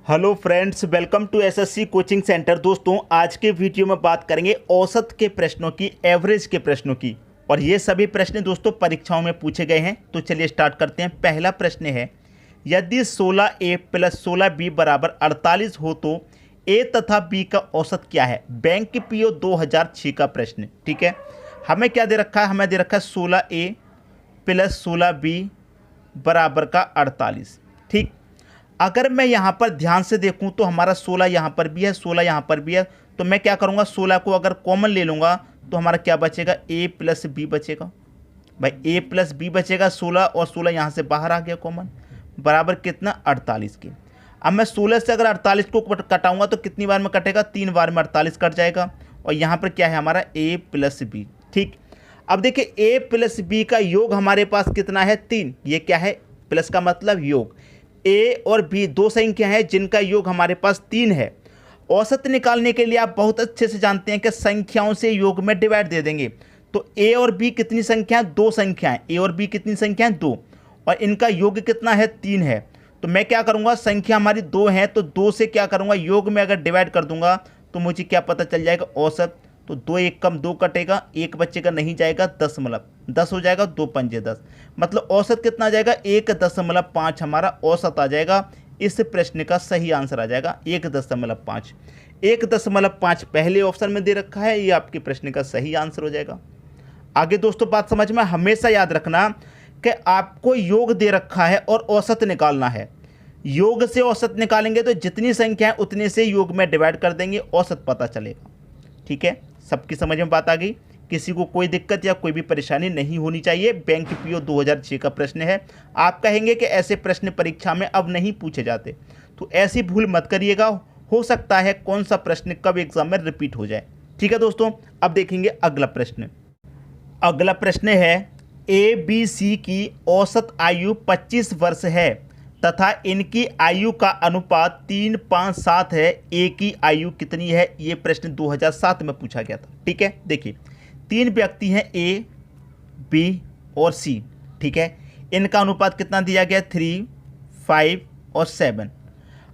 Hello friends, welcome to SSC coaching centre. दोस्तों, आज के वीडियो में बात करेंगे औसत के प्रश्नों की, एवरेज के प्रश्नों की। और ये सभी प्रश्न दोस्तों परीक्षाओं में पूछे गए हैं। तो चलिए स्टार्ट करते हैं। पहला प्रश्न है, यदि 16A + 16B = 48 हो तो ए तथा बी का औसत क्या है? बैंक पीओ 2006 का प्रश्न। ठीक है, हमें क्या दे रखा है? हमें दे रखा है 16A + 16B = 48। ठीक, अगर मैं यहाँ पर ध्यान से देखूँ तो हमारा 16 यहाँ पर भी है, 16 यहाँ पर भी है। तो मैं क्या करूँगा, 16 को अगर कॉमन ले लूँगा तो हमारा क्या बचेगा? A + B बचेगा। भाई A + B बचेगा 16, और 16 यहाँ से बाहर आ गया कॉमन, बराबर कितना? 48 के। अब मैं 16 से अगर 48 को कटाऊँगा तो कितनी बार में कटेगा? 3 बार में 48 कट जाएगा। और यहाँ पर क्या है हमारा? A + B। ठीक, अब देखिए A + B का योग हमारे पास कितना है? 3। ये क्या है? प्लस का मतलब योग। ए और बी दो संख्या है जिनका योग हमारे पास 3 है। औसत निकालने के लिए आप बहुत अच्छे से जानते हैं कि संख्याओं से योग में डिवाइड दे देंगे। तो ए और बी कितनी संख्या है? 2 संख्याएं। ए और बी कितनी संख्या है? 2। और इनका योग कितना है? 3 है। तो मैं क्या करूंगा, संख्या हमारी 2 है तो 2 से क्या करूंगा, योग में अगर डिवाइड कर दूंगा तो मुझे क्या पता चल जाएगा? औसत। तो 2 1 कम 2 कटेगा, 1 बच्चेगा, नहीं जाएगा, 10 हो जाएगा, 2 पंजे 10। मतलब औसत कितना आ जाएगा? 1.5 हमारा औसत आ जाएगा। इस प्रश्न का सही आंसर आ जाएगा 1.5। 1.5 पहले ऑप्शन में दे रखा है, ये आपके प्रश्न का सही आंसर हो जाएगा। आगे दोस्तों बात समझ में, हमेशा याद रखना कि आपको योग दे रखा है और औसत निकालना है। योग से औसत निकालेंगे तो जितनी संख्या है उतने से योग में डिवाइड कर देंगे, औसत पता चलेगा। ठीक है, सबकी समझ में बात आ गई? किसी को कोई दिक्कत या कोई भी परेशानी नहीं होनी चाहिए। बैंक पीओ 2006 का प्रश्न है। आप कहेंगे कि ऐसे प्रश्न परीक्षा में अब नहीं पूछे जाते, तो ऐसी भूल मत करिएगा। हो सकता है कौन सा प्रश्न कब एग्जाम में रिपीट हो जाए। ठीक है दोस्तों, अब देखेंगे अगला प्रश्न। अगला प्रश्न है, ए बी सी की औसत आयु 25 वर्ष है तथा इनकी आयु का अनुपात 3, 5, 7 है। ए की आयु कितनी है? ये प्रश्न 2007 में पूछा गया था। ठीक है, देखिए 3 व्यक्ति हैं, ए, बी और सी। ठीक है, इनका अनुपात कितना दिया गया? 3, 5 और 7।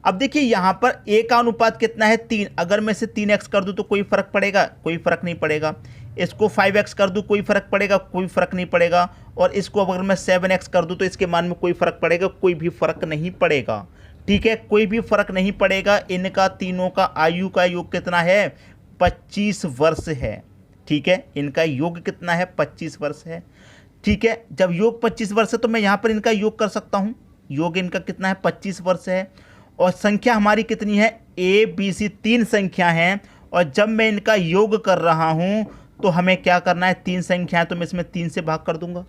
अब देखिए यहाँ पर ए का अनुपात कितना है? 3। अगर मैं इसे 3x कर दूँ तो कोई फर्क पड़ेगा? कोई फर्क नहीं पड़ेगा। इसको 5x कर दूँ, कोई फर्क पड़ेगा? कोई फर्क नहीं पड़ेगा। और इसको अगर मैं 7x कर दूँ तो इसके मान में कोई फर्क पड़ेगा? कोई भी फर्क नहीं पड़ेगा। ठीक है, कोई भी फर्क नहीं पड़ेगा। इनका तीनों का आयु का योग कितना है? 25 वर्ष है। ठीक है, इनका योग कितना है? 25 वर्ष है। ठीक है, जब योग 25 वर्ष है तो मैं यहाँ पर इनका योग कर सकता हूँ। योग इनका कितना है? 25 वर्ष है। और संख्या हमारी कितनी है? ए बी सी 3 संख्या हैं। और जब मैं इनका योग कर रहा हूँ तो हमें क्या करना है? 3 संख्या है तो मैं इसमें 3 से भाग कर दूंगा।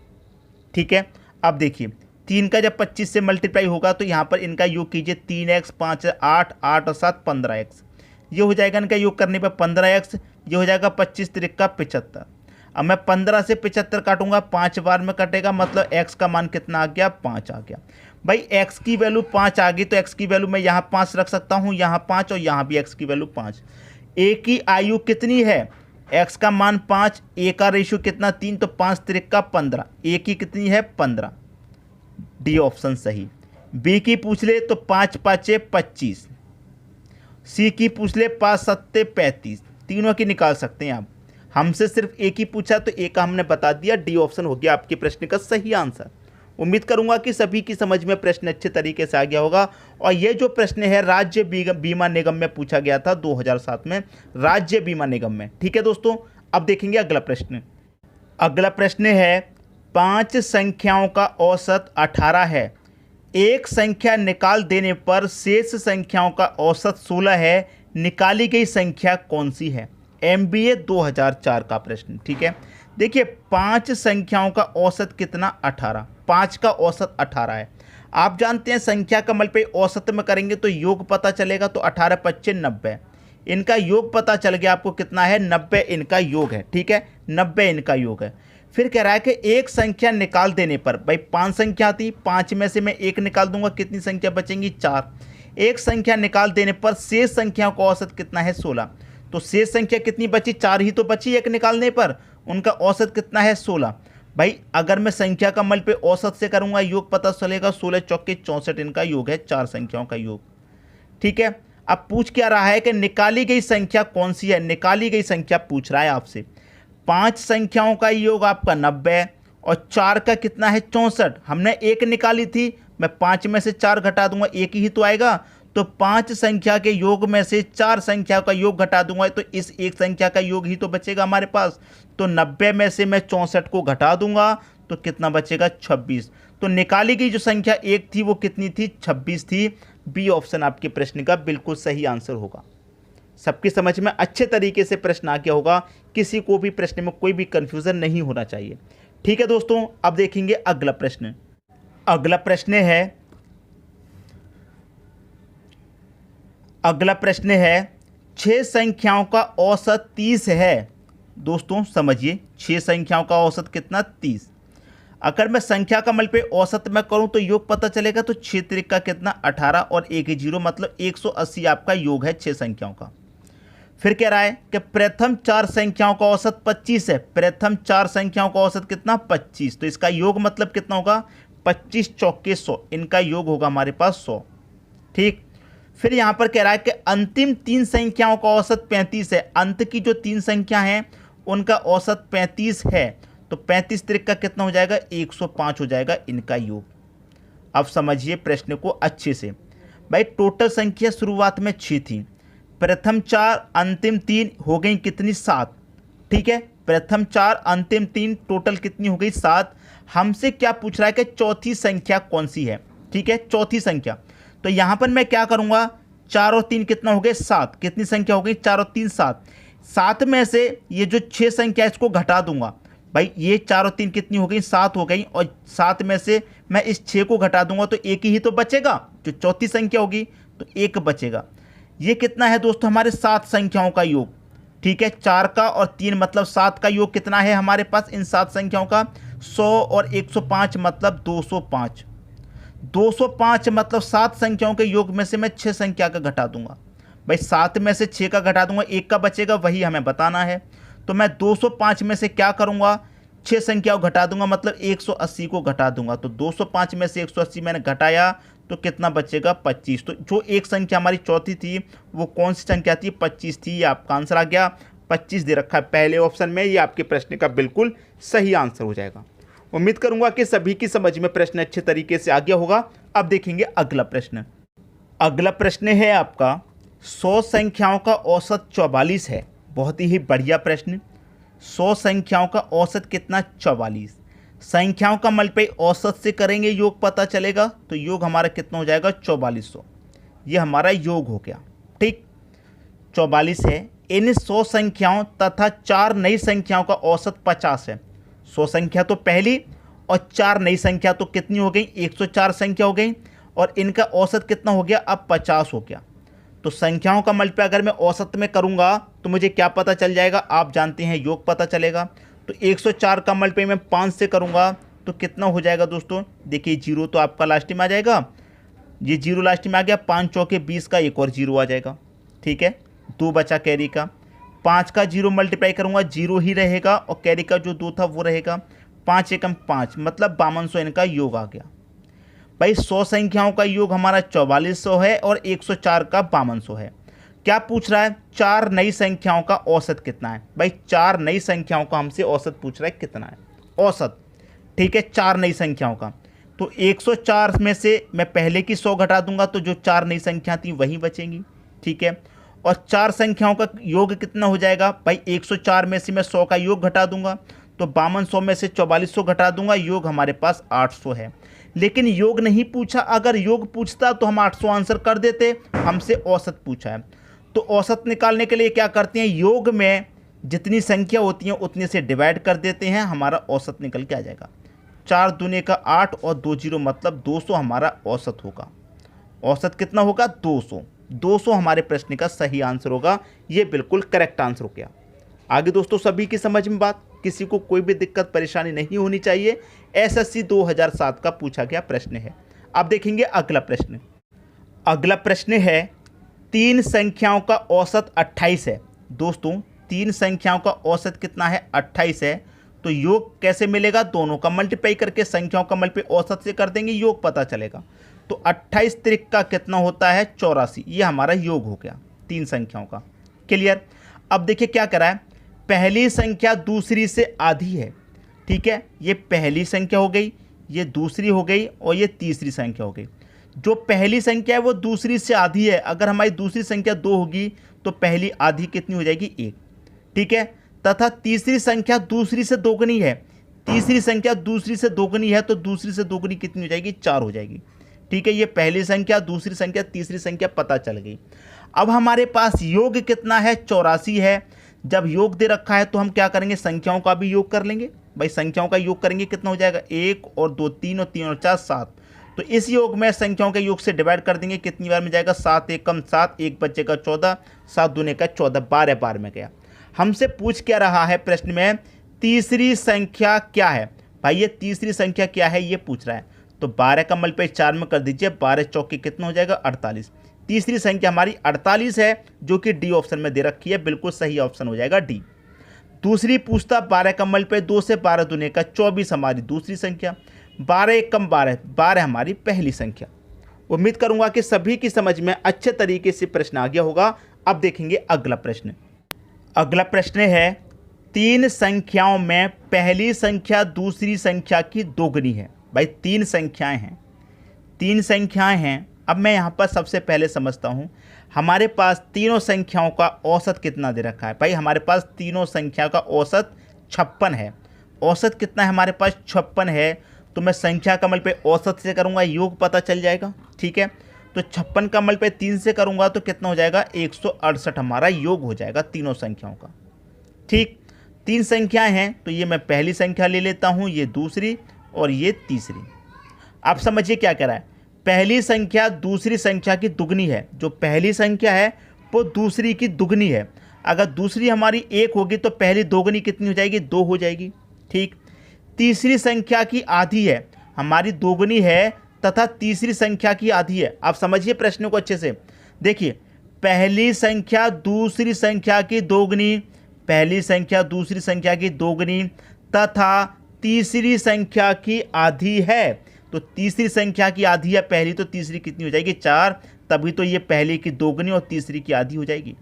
ठीक है, अब देखिए 3 का जब 25 से मल्टीप्लाई होगा तो यहाँ पर इनका योग कीजिए। 3x 5 8 8 और 7 15x। ये हो जाएगा इनका योग करने पर 15x। ये हो जाएगा 25 त्रिका 75। अब मैं 15 से 75 काटूंगा, 5 बार में कटेगा, मतलब x का मान कितना आ गया? 5 आ गया। भाई x की वैल्यू 5 आ गई तो x की वैल्यू मैं यहाँ 5 रख सकता हूँ, यहाँ 5 और यहाँ भी x की वैल्यू 5। a की आयु कितनी है? x का मान 5, a का रेशियो कितना? 3, तो 5 त्रिका 15। a की कितनी है? 15। डी ऑप्शन सही। b की पूछ ले तो 5 5 25। सी की पूछ ले 5 7 35। तीनों की निकाल सकते हैं आप। हमसे सिर्फ ए की पूछा तो ए का हमने बता दिया। डी ऑप्शन हो गया आपके प्रश्न का सही आंसर। उम्मीद करूंगा कि सभी की समझ में प्रश्न अच्छे तरीके से आ गया होगा। और ये जो प्रश्न है राज्य बीमा निगम में पूछा गया था 2007 में, राज्य बीमा निगम में। ठीक है दोस्तों, अब देखेंगे अगला प्रश्न। अगला प्रश्न है, 5 संख्याओं का औसत 18 है। एक संख्या निकाल देने पर शेष संख्याओं का औसत 16 है। निकाली गई संख्या कौन सी है? MBA 2004 का प्रश्न। ठीक है, देखिए 5 संख्याओं का औसत कितना? 18। 5 का औसत 18 है। आप जानते हैं संख्या का मल्टीप्लाई औसत में करेंगे तो योग पता चलेगा। तो 18 25 90। इनका योग पता चल गया आपको कितना है? 90 इनका योग है। ठीक है, 90 इनका योग है। फिर कह रहा है कि एक संख्या निकाल देने पर, भाई 5 संख्या थी, 5 में से मैं 1 निकाल दूंगा, कितनी संख्या बचेंगी? 4। एक संख्या निकाल देने पर शेष संख्याओं का औसत कितना है? 16। तो शेष संख्या कितनी बची? 4 ही तो बची एक निकालने पर। उनका औसत कितना है? 16। भाई अगर मैं संख्या का मल्टीप्लाई औसत से करूंगा, योग पता चलेगा। 16 चौके 64 इनका योग है, 4 संख्याओं का योग। ठीक है। अब पूछ क्या रहा है कि निकाली गई संख्या कौन सी है, निकाली गई संख्या पूछ रहा है आपसे। 5 संख्याओं का योग आपका 90 और 4 का कितना है 64। हमने एक निकाली थी, मैं 5 में से 4 घटा दूंगा, एक ही तो आएगा। तो 5 संख्या के योग में से 4 संख्या का योग घटा दूंगा तो इस एक संख्या का योग ही तो बचेगा हमारे पास। तो 90 में से मैं 64 को घटा दूंगा तो कितना बचेगा 26। तो निकाली गई जो संख्या एक थी वो कितनी थी 26 थी। बी ऑप्शन आपके प्रश्न का बिल्कुल सही आंसर होगा। सबकी समझ में अच्छे तरीके से प्रश्न आ गया होगा, किसी को भी प्रश्न में कोई भी कंफ्यूजन नहीं होना चाहिए। ठीक है दोस्तों, अब देखेंगे अगला प्रश्न। अगला प्रश्न है 6 संख्याओं का औसत 30 है। दोस्तों समझिए, 6 संख्याओं का औसत कितना 30। अगर मैं संख्या का मल पे औसत में करूं तो योग पता चलेगा। तो 6 त्रिक का कितना 18 और 1 0 मतलब 180 आपका योग है 6 संख्याओं का। फिर कह रहा है कि प्रथम 4 संख्याओं का औसत 25 है। प्रथम 4 संख्याओं का औसत कितना 25, तो इसका योग मतलब कितना होगा 25 चौके 100, इनका योग होगा हमारे पास 100। ठीक। फिर यहाँ पर कह रहा है कि अंतिम 3 संख्याओं का औसत 35 है। अंत की जो 3 संख्या हैं उनका औसत 35 है। तो 35 त्रिक का कितना हो जाएगा 105 हो जाएगा इनका योग। अब समझिए प्रश्न को अच्छे से। भाई टोटल संख्या शुरुआत में 6 थी, प्रथम 4 अंतिम 3 हो गई कितनी 7। ठीक है, प्रथम 4 अंतिम 3 टोटल कितनी हो गई 7। हमसे क्या पूछ रहा है कि चौथी संख्या कौन सी है। ठीक है, चौथी संख्या। तो यहाँ पर मैं क्या करूँगा 4 और 3 कितना हो गए 7। कितनी संख्या हो गई 4 और 3 7। 7 में से ये जो 6 संख्या इसको घटा दूंगा। भाई ये 4 और 3 कितनी हो गई 7 हो गई, और 7 में से मैं इस 6 को घटा दूंगा तो एक ही तो बचेगा, जो चौथी संख्या होगी तो एक बचेगा। ये कितना है दोस्तों हमारे 7 संख्याओं का योग। ठीक है, 4 का और 3 मतलब 7 का योग कितना है हमारे पास इन 7 संख्याओं का 100 और 105 मतलब 205। 205 मतलब 7 संख्याओं के योग में से मैं 6 संख्या का घटा दूंगा। भाई 7 में से 6 का घटा दूंगा, एक का बचेगा, वही हमें बताना है। तो मैं 205 में से क्या करूंगा 6 संख्याओं घटा दूंगा, मतलब 180 को घटा दूंगा। तो 205 में से 180 मैंने घटाया तो कितना बचेगा 25। तो जो एक संख्या हमारी चौथी थी वो कौन सी संख्या थी 25 थी। ये आपका आंसर आ गया, 25 दे रखा है पहले ऑप्शन में। ये आपके प्रश्न का बिल्कुल सही आंसर हो जाएगा। उम्मीद करूंगा कि सभी की समझ में प्रश्न अच्छे तरीके से आ गया होगा। अब देखेंगे अगला प्रश्न। अगला प्रश्न है आपका 100 संख्याओं का औसत 44 है। बहुत ही बढ़िया प्रश्न। 100 संख्याओं का औसत कितना 44। संख्याओं का मल्टीप्लाई औसत से करेंगे योग पता चलेगा। तो योग हमारा कितना हो जाएगा 4400। ये हमारा योग हो गया। ठीक, 44 है। इन 100 संख्याओं तथा 4 नई संख्याओं का औसत 50 है। 100 संख्या तो पहली और 4 नई संख्या तो कितनी हो गई 104 संख्या हो गई, और इनका औसत कितना हो गया अब 50 हो गया। तो संख्याओं का मल्टीप्लाई अगर मैं औसत में करूंगा तो मुझे क्या पता चल जाएगा, आप जानते हैं योग पता चलेगा। तो 104 का मल्टीप्लाई मैं 5 से करूंगा तो कितना हो जाएगा दोस्तों, देखिए 0 तो आपका लास्ट में आ जाएगा, ये 0 लास्ट में आ गया, 5 चौके 20 का एक और 0 आ जाएगा। ठीक है, 2 बचा कैरी का। 5 का 0 मल्टीप्लाई करूंगा 0 ही रहेगा, और कैरी का जो 2 था वो रहेगा। 5 एकम 5 मतलब 5200 इनका योग आ गया। भाई 100 संख्याओं का योग हमारा 4400 है और 104 का 5200 है। क्या पूछ रहा है 4 नई संख्याओं का औसत कितना है। भाई 4 नई संख्याओं का हमसे औसत पूछ रहा है कितना है औसत। ठीक है, 4 नई संख्याओं का। तो 104 में से मैं पहले की 100 घटा दूंगा तो जो 4 नई संख्या थी वही बचेंगी। ठीक है, और 4 संख्याओं का योग कितना हो जाएगा, भाई 104 में से मैं 100 का योग घटा दूंगा तो 5200 में से 4400 घटा दूंगा, योग हमारे पास 800 है। लेकिन योग नहीं पूछा, अगर योग पूछता तो हम 800 आंसर कर देते, हमसे औसत पूछा है। तो औसत निकालने के लिए क्या करते हैं, योग में जितनी संख्या होती है उतने से डिवाइड कर देते हैं, हमारा औसत निकल के आ जाएगा। 4 दूने का 8 और 2 0 मतलब 200 हमारा औसत होगा। औसत कितना होगा 200। 200 हमारे प्रश्न का सही आंसर होगा। ये बिल्कुल करेक्ट आंसर हो गया। आगे दोस्तों सभी की समझ में बात, किसी को कोई भी दिक्कत परेशानी नहीं होनी चाहिए। एसएससी 2007 का पूछा गया प्रश्न है। अब देखेंगे अगला प्रश्न। अगला प्रश्न है 3 संख्याओं का औसत 28 है। दोस्तों 3 संख्याओं का औसत कितना है 28 है। तो योग कैसे मिलेगा, दोनों का मल्टीप्लाई करके संख्याओं का मल्टीप्लाई औसत से कर देंगे, योग पता चलेगा। तो 28 त्रिक का कितना होता है 84। ये हमारा योग हो गया 3 संख्याओं का। क्लियर। अब देखिए क्या करा है, पहली संख्या दूसरी से आधी है, ठीक है, ये पहली संख्या हो गई, ये दूसरी हो गई और ये तीसरी संख्या हो गई। जो पहली संख्या है वो दूसरी से आधी है। अगर हमारी दूसरी संख्या 2 होगी तो पहली आधी कितनी हो जाएगी 1, ठीक है। तथा तीसरी संख्या दूसरी से दोगुनी है, तीसरी संख्या दूसरी से दोगुनी है तो दूसरी से दोगुनी कितनी हो जाएगी 4 हो जाएगी, ठीक है। ये पहली संख्या, दूसरी संख्या, तीसरी संख्या पता चल गई। अब हमारे पास योग कितना है 84 है। जब योग दे रखा है तो हम क्या करेंगे, संख्याओं का भी योग कर लेंगे। भाई संख्याओं का योग करेंगे कितना हो जाएगा 1 और 2 3 और 3 और 4 7। तो इस योग में संख्याओं के योग से डिवाइड कर देंगे, कितनी बार में जाएगा 7 एकम 7, 1 बचेगा 14, 7 दूने का 14, 12 बार में गया। हमसे पूछ क्या रहा है प्रश्न में, तीसरी संख्या क्या है। भाई ये तीसरी संख्या क्या है ये पूछ रहा है। तो 12 का मल्टीप्लाई 4 में कर दीजिए, 12 चौके कितना हो जाएगा 48। तीसरी संख्या हमारी 48 है जो कि डी ऑप्शन में दे रखी है, बिल्कुल सही ऑप्शन हो जाएगा डी। दूसरी पूछता 12 का मल्टीप्लाई 2 से, 12 दूने का 24 हमारी दूसरी संख्या, 12 एकम 12, 12 हमारी पहली संख्या। उम्मीद करूंगा कि सभी की समझ में अच्छे तरीके से प्रश्न आ गया होगा। अब देखेंगे अगला प्रश्न। अगला प्रश्न है, 3 संख्याओं में पहली संख्या दूसरी संख्या की दोगुनी है। भाई 3 संख्याएं हैं, 3 संख्याएं हैं। अब मैं यहाँ पर सबसे पहले समझता हूँ हमारे पास तीनों संख्याओं का औसत कितना दे रखा है। भाई हमारे पास तीनों संख्या का औसत 56 है। औसत कितना है हमारे पास 56 है। तो मैं संख्या का मल्टीप्लाई औसत से करूँगा, योग पता चल जाएगा, ठीक है। तो 56 का मल्टीप्लाई 3 से करूँगा तो कितना हो जाएगा 168 हमारा योग हो जाएगा तीनों संख्याओं का, ठीक। 3 संख्याएं हैं तो ये मैं पहली संख्या ले लेता हूँ, ये दूसरी और ये तीसरी। आप समझिए क्या कह रहा है, पहली संख्या दूसरी संख्या की दुगनी है। जो पहली संख्या है वो दूसरी की दुगनी है। अगर दूसरी हमारी 1 होगी तो पहली दोगुनी कितनी हो जाएगी 2 हो जाएगी, ठीक। तीसरी संख्या की आधी है, हमारी दोगुनी है तथा तीसरी संख्या की आधी है। आप समझिए प्रश्न को अच्छे से देखिए, पहली संख्या दूसरी संख्या की दोगुनी, पहली संख्या दूसरी संख्या की दोगुनी तथा तीसरी संख्या की आधी है। तो तीसरी संख्या की आधी है पहली, तो तीसरी कितनी हो जाएगी 4, तभी तो ये पहली की दोगुनी और तीसरी की आधी हो जाएगी।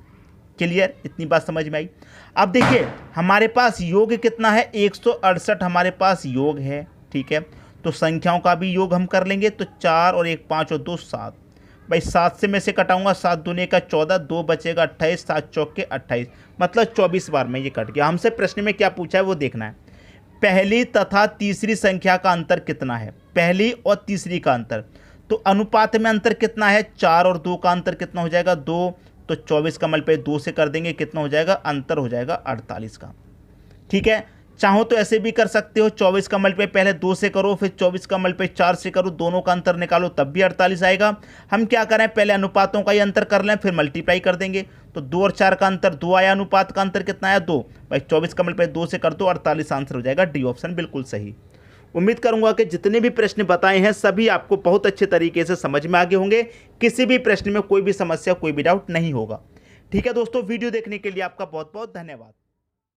क्लियर, इतनी बात समझ में आई। अब देखिए हमारे पास योग कितना है 168 हमारे पास योग है, ठीक है। तो संख्याओं का भी योग हम कर लेंगे। तो 4 और 1 5 और 2 7। भाई 7 से मैं से कटाऊंगा, 7 दूने का 14, 2 बचेगा 28, 7 चौके 28, मतलब 24 बार में ये कट गया। हमसे प्रश्न में क्या पूछा है वो देखना है। पहली तथा तीसरी संख्या का अंतर कितना है, पहली और तीसरी का अंतर। तो अनुपात में अंतर कितना है, 4 और 2 का अंतर कितना हो जाएगा 2। तो 24 का मल्टीप्लाई 2 से कर देंगे, कितना हो जाएगा अंतर हो जाएगा 48 का, ठीक है। चाहो तो ऐसे भी कर सकते हो, 24 का मल्टीप्लाई पहले 2 से करो, फिर 24 का मल्टीप्लाई 4 से करो, दोनों का अंतर निकालो तब भी 48 आएगा। हम क्या करें, पहले अनुपातों का ही अंतर कर लें फिर मल्टीप्लाई कर देंगे। तो 2 और 4 का अंतर 2 आया, अनुपात का अंतर कितना आया 2। भाई 24 का मल्टीप्लाई 2 से कर दो, 48 आंसर हो जाएगा डी ऑप्शन, बिल्कुल सही। उम्मीद करूंगा कि जितने भी प्रश्न बताए हैं सभी आपको बहुत अच्छे तरीके से समझ में आ गए होंगे। किसी भी प्रश्न में कोई भी समस्या, कोई भी डाउट नहीं होगा, ठीक है दोस्तों। वीडियो देखने के लिए आपका बहुत बहुत धन्यवाद।